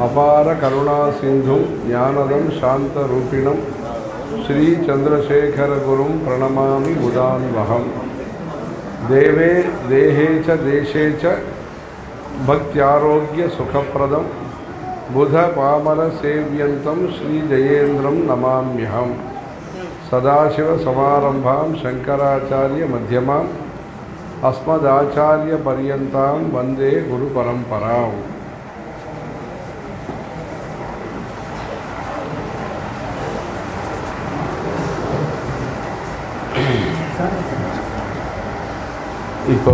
அபார கருணா சிந்தும் ஞானதம் சாந்த ரூபிணம் ஸ்ரீ சந்திரசேகர குரும் பிரணமாமி முதான்வகம். தேவே தேஹேச்ச தேசேச்ச பக்தியாரோக்கிய சுகப்பிரதம் புத பாமர சேவியந்தம் ஸ்ரீ ஜெயேந்திரம் நமாம்யஹம். சதாசிவ சமாரம்பாம் சங்கராச்சாரிய மத்தியமாம் அஸ்மதாச்சாரிய பர்யந்தாம் வந்தே குரு பரம்பராம். இப்போ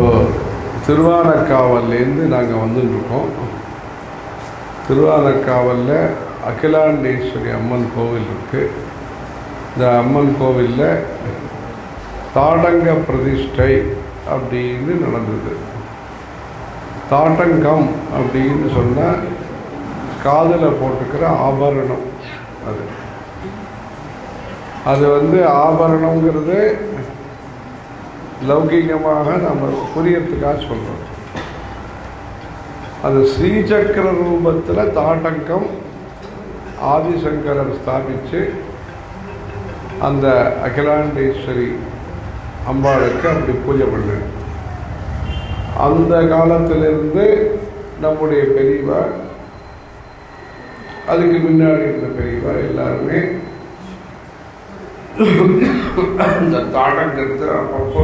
திருவானக்காவல்லேருந்து நாங்கள் வந்துட்டுருக்கோம். திருவானக்காவலில் அகிலாண்டேஸ்வரி அம்மன் கோவில் இருக்குது. இந்த அம்மன் கோவிலில் தாடங்க பிரதிஷ்டை அப்படின்னு நடந்தது. தாட்டங்கம் அப்படின்னு சொன்னால் காதில் போட்டுக்கிற ஆபரணம். அது ஆபரணங்கிறது லௌகிகமாக நம்ம புரியறதுக்காக சொல்கிறோம். அது ஸ்ரீசக்கர ரூபத்தில் தாட்டங்கம் ஆதிசங்கரர் ஸ்தாபித்து அந்த அகிலாண்டேஸ்வரி அம்பாளுக்கு அப்படி பூஜை பண்ண அந்த காலத்திலிருந்து நம்முடைய பெரியவா, அதுக்கு முன்னாடி இருந்த பெரியவா எல்லாருமே அந்த தாடங்கத்தை அப்பப்போ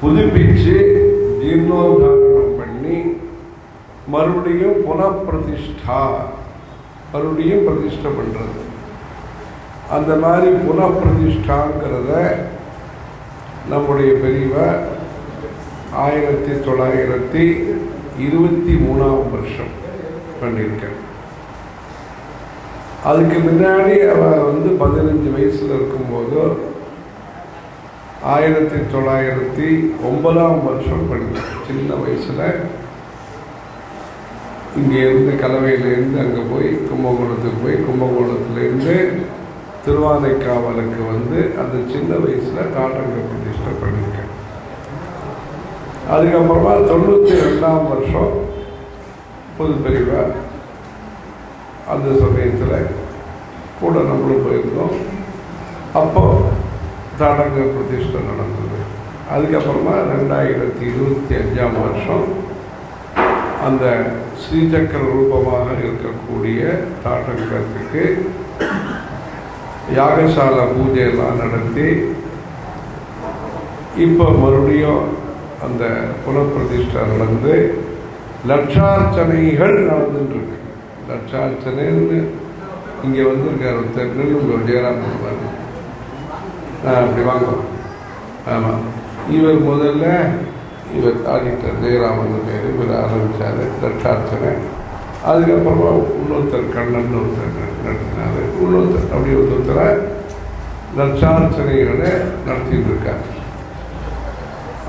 புதுப்பிச்சு ஜீர்ணோத்தாரணம் பண்ணி மறுபடியும் புனப்பிரதிஷ்டா மறுபடியும் பிரதிஷ்டை பண்ணுறது. அந்த மாதிரி புனப்பிரதிஷ்டாங்கிறத நம்முடைய பெரியவா 1923 வருஷம் பண்ணியிருக்கேன். அதுக்கு முன்னாடி அவள் 15 வயசில் இருக்கும்போது 1909 வருஷம் பண்ணி சின்ன வயசில் இங்கேருந்து கலவையிலேருந்து அங்கே போய் கும்பகோணத்துக்கு போய் கும்பகோணத்துலேருந்து திருவானைக்காவலுக்கு அந்த சின்ன வயசில் தாட்டங்க பிரதிஷ்டை பண்ணியிருக்கேன். அதுக்கப்புறமா 92 வருஷம் புது பெரியவா அந்த சமயத்தில் கூட நம்மளும் போயிருந்தோம். அப்போது தாடங்க பிரதிஷ்டை நடந்தது. அதுக்கப்புறமா 2025 வருஷம் அந்த ஸ்ரீசக்கர ரூபமாக இருக்கக்கூடிய தாட்டங்கத்துக்கு யாகசாலை பூஜையெல்லாம் நடத்தி இப்போ மறுபடியும் அந்த புனப்பிரதிஷ்டை நடந்து லட்சார்ச்சனைகள் நடந்துட்டுருக்கு. லட்சார்ச்சனைன்னு இங்கே வந்திருக்கார் ஒருத்தர் நெல்லூர் ஜெயராமன். அப்படி வாங்குவோம். ஆமாம், இவர் முதல்ல ஆடிட்டர் ஜெயராமன் பேர். இவர் ஆரம்பித்தார் லட்சார்ச்சனை. அதுக்கப்புறமா இன்னொருத்தர் கண்ணன் ஒருத்தர் நடத்தினார். இன்னொருத்தர் அப்படி ஒருத்தரை லட்சார்ச்சனைகளை நடத்திட்டு இருக்கார்.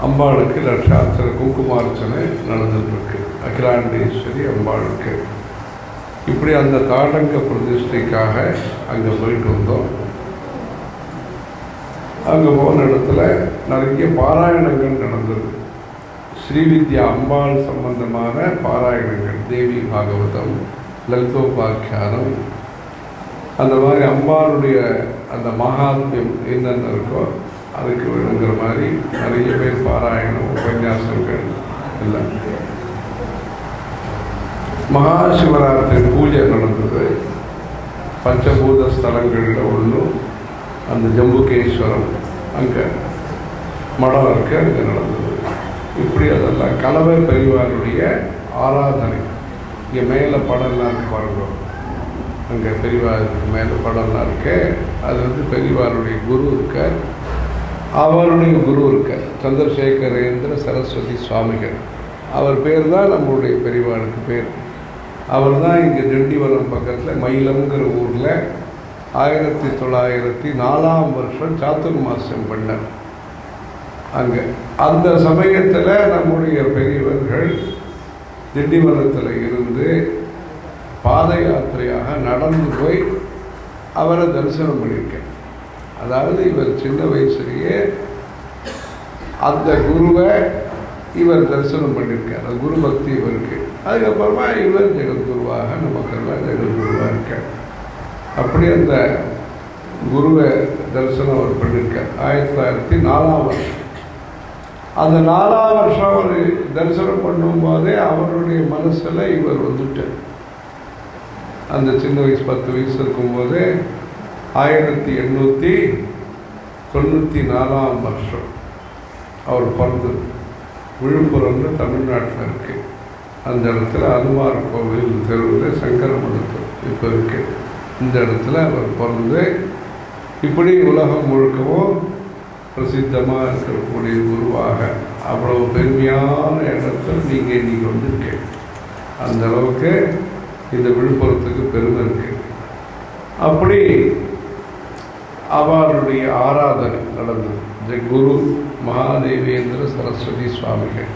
அம்பாளுக்கு லட்சார்ச்சனை குங்குமார்ச்சனை நடந்துட்டுருக்கு அகிலாண்டேஸ்வரி அம்பாளுக்கு. இப்படி அந்த தாடங்க பிரதிஷ்டைக்காக அங்கே போயிட்டு வந்தோம். அங்கே போன இடத்துல நிறைய பாராயணங்கள் நடந்தது. ஸ்ரீவித்யா அம்பாள் சம்பந்தமான பாராயணங்கள், தேவி பாகவதம், லலிதோபாக்கியானம், அந்த மாதிரி அம்பாளுடைய அந்த மகாத்மியம் என்னென்ன இருக்கோ அதுக்கு வேணுங்கிற மாதிரி நிறைய பேர் பாராயணம் உபன்யாசங்கள் எல்லாம். மகாசிவராத்திரி பூஜை நடந்தது. பஞ்சபூத ஸ்தலங்களில் ஒன்று அந்த ஜம்புகேஸ்வரம், அங்கே மடம் இருக்கு, அங்கே நடந்தது. இப்படி அதெல்லாம் கலவை பெரியவாருடைய ஆராதனை. இங்கே மேலே படம்லாம் இருக்கு பாருங்க, அங்கே பெரியவாருக்கு மேலே படம்லாம் இருக்கு. அது பெரியவாருடைய குரு இருக்கார், அவருடைய குரு இருக்கார் சந்திரசேகரேந்திர சரஸ்வதி சுவாமிகள். அவர் பேர் தான் நம்மளுடைய பெரியவாளுக்கு பேர். அவர் தான் இங்கே திண்டிவனம் பக்கத்தில் மயிலம்ங்கிற ஊரில் 1904 வருஷம் சாத்துர்மாசியம் பண்ணார். அங்கே அந்த சமயத்தில் நம்முடைய பெரியவர்கள் திண்டிவனத்தில் இருந்து பாத யாத்திரையாக நடந்து போய் அவரை தரிசனம் பண்ணியிருக்கேன். அதாவது இவர் சின்ன வயசுலேயே அந்த குருவை இவர் தரிசனம் பண்ணியிருக்கார். அது குரு பக்தி இவருக்கு. அதுக்கப்புறமா இவர் ஜெகத்குருவாக நமக்கெல்லாம் ஜெகத்குருவாக இருக்கார். அப்படி அந்த குருவை தரிசனம் அவர் பண்ணியிருக்கார் 1904ஆம் வருஷம். அந்த 4ஆம் வருஷம் அவர் தரிசனம் பண்ணும்போதே அவருடைய மனசில் இவர் வந்துட்டார். அந்த சின்ன வயசு 10 வயசு இருக்கும்போதே 1894ஆம் வருஷம் அவர் பிறந்தது. விழுப்புரம்னு தமிழ்நாட்டில் இருக்கு. அந்த இடத்துல அனுமார் கோவில் தெருவில் சங்கரமடத்தில் இப்போ இருக்கு. இந்த இடத்துல அவர் பிறந்து இப்படி உலகம் முழுக்கவும் பிரசித்தமாக இருக்கக்கூடிய குருவாக அவ்வளவு பெருமையான இடத்தில் நீங்கள் இன்னைக்கு வந்திருக்கீங்க. அந்த அளவுக்கு இந்த விழுப்புரத்துக்கு பெருமை இருக்கு. அப்படி அவருடைய ஆராதனை நடந்தது. குரு மகாதேவேந்திர சரஸ்வதி சுவாமிகள்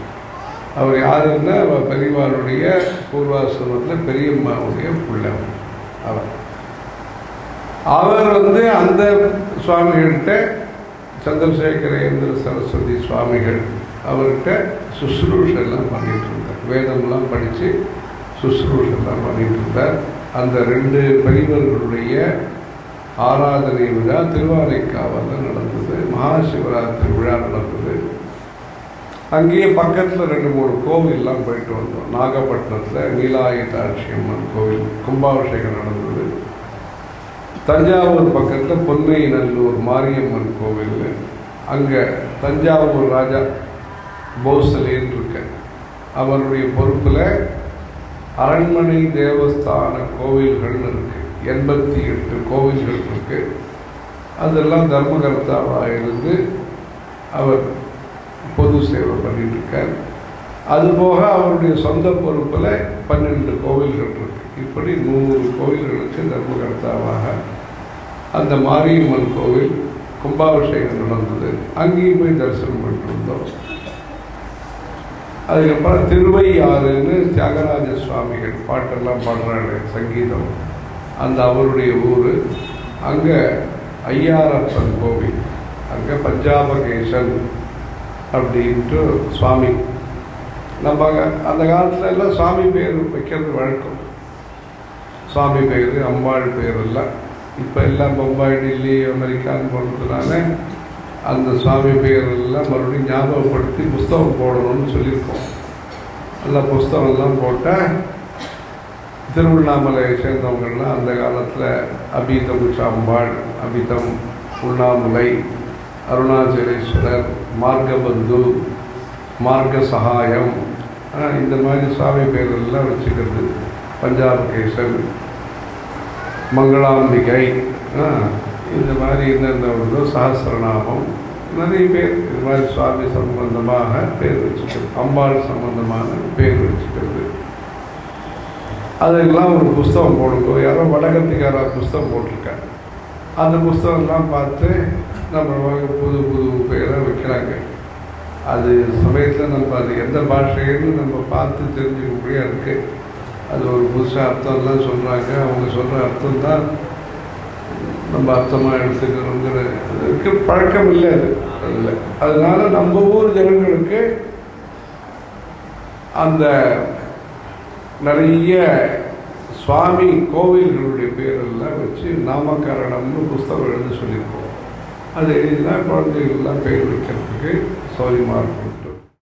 அவர் யாருன்னா பெரியவாளுடைய பூர்வாசிரமத்தில் பெரியம்மாவுடைய பிள்ளை. அவர் அந்த சுவாமிகள்கிட்ட சந்திரசேகரேந்திர சரஸ்வதி சுவாமிகள் அவர்கிட்ட சுசுரூஷெல்லாம் பண்ணிட்டு இருந்தார். வேதம்லாம் படித்து சுசுரூஷெல்லாம் பண்ணிட்டு இருந்தார். அந்த 2 பெரியவர்களுடைய ஆராதனை விழா திருவானைக்காவலில் நடந்தது. மகாசிவராத்திரி விழா நடந்தது. அங்கேயே பக்கத்தில் 2-3 கோவில்லாம் போயிட்டு வந்தோம். நாகப்பட்டினத்தில் நீலாயுதாட்சி அம்மன் கோவில் கும்பாபிஷேகம் நடந்தது. தஞ்சாவூர் பக்கத்தில் பொன்னை நல்லூர் மாரியம்மன் கோவில், அங்கே தஞ்சாவூர் ராஜா போசலேன்னு இருக்க அவருடைய பொறுப்பில் அரண்மனை தேவஸ்தான கோவில்கள் இருக்கு. 88 கோவில்கள் இருக்கு. அதெல்லாம் தர்மகர்த்தாவாக இருந்து அவர் பொது சேவை பண்ணிட்டு இருக்கார். அதுபோக அவருடைய சொந்த பொறுப்பில் 12 கோவில்கள் இருக்கு. இப்படி 100 கோவில்களுக்கு தர்மகர்த்தாவாக அந்த மாரியம்மன் கோவில் கும்பாபிஷேகம் நடந்தது. அங்கேயும் போய் தரிசனம் பண்ணிட்டு இருந்தோம். அதுக்கப்புறம் திருவையாறுன்னு தியாகராஜ சுவாமிகள் பாட்டெல்லாம் பாடுறாங்க சங்கீதம். அந்த அவருடைய ஊர். அங்கே ஐயாரப்பன் கோவில், அங்கே பஞ்சாபகேசன் அப்படின்ட்டு சுவாமி. நம்ம அந்த காலத்துல எல்லாம் சுவாமி பேர் வைக்கிறது வழக்கம். சுவாமி பேர், அம்பாள் பேர் எல்லாம். இப்போ எல்லாம் பம்பாய், டெல்லி, அமெரிக்கான்னு போனதுனால அந்த சுவாமி பேரெல்லாம் மறுபடியும் ஞாபகப்படுத்தி புஸ்தகம் போடணும்னு சொல்லியிருக்கோம். அந்த புஸ்தகம்லாம் போட்டால் திருவண்ணாமலையை சேர்ந்தவங்கள்லாம் அந்த காலத்தில் அபிதம் சாம்பாள், அபிதம் உண்ணாமலை, அருணாச்சலேஸ்வரர், மார்கபந்து, மார்க சகாயம், இந்த மாதிரி சுவாமி பேரெல்லாம் வச்சுக்கிறது. பஞ்சாபகேசன், மங்களாம்பிகை, இந்த மாதிரி என்னென்ன வருதோ சஹஸ்ரநாமம், நிறைய பேர் இது மாதிரி சுவாமி சம்பந்தமாக பேர் வச்சுக்கிறது. அம்பாள் சம்பந்தமான பேர் வச்சுக்கிறது. அதெல்லாம் ஒரு புஸ்தகம் போடுங்க. யாரோ வடகத்திக்கார புஸ்தகம் போட்டிருக்காங்க. அந்த புஸ்தகம்லாம் பார்த்து நம்ம புது புது பேரை வைக்கிறாங்க. அது சமயத்தில் நம்ம அது எந்த பாஷைன்னு நம்ம பார்த்து தெரிஞ்சுக்க முடியாது இருக்குது. அது ஒரு புதுசாக அர்த்தம்லாம் சொல்கிறாங்க. அவங்க சொல்கிற அர்த்தம் தான் நம்ம அர்த்தமாக எடுத்துக்கிறோங்கிறதுக்கு பழக்கம் இல்லை. அது இல்லை. அதனால நம்ம ஊர் ஜனங்களுக்கு அந்த நிறைய சுவாமி கோவில்களுடைய பேரெல்லாம் வச்சு நாமகரணம்னு புஸ்தகம் எழுத சொல்லியிருக்கோம். அது எழுதினா குழந்தைகள்லாம் பெயர் வைக்கிறதுக்கு சௌரியமாக இருக்கும்.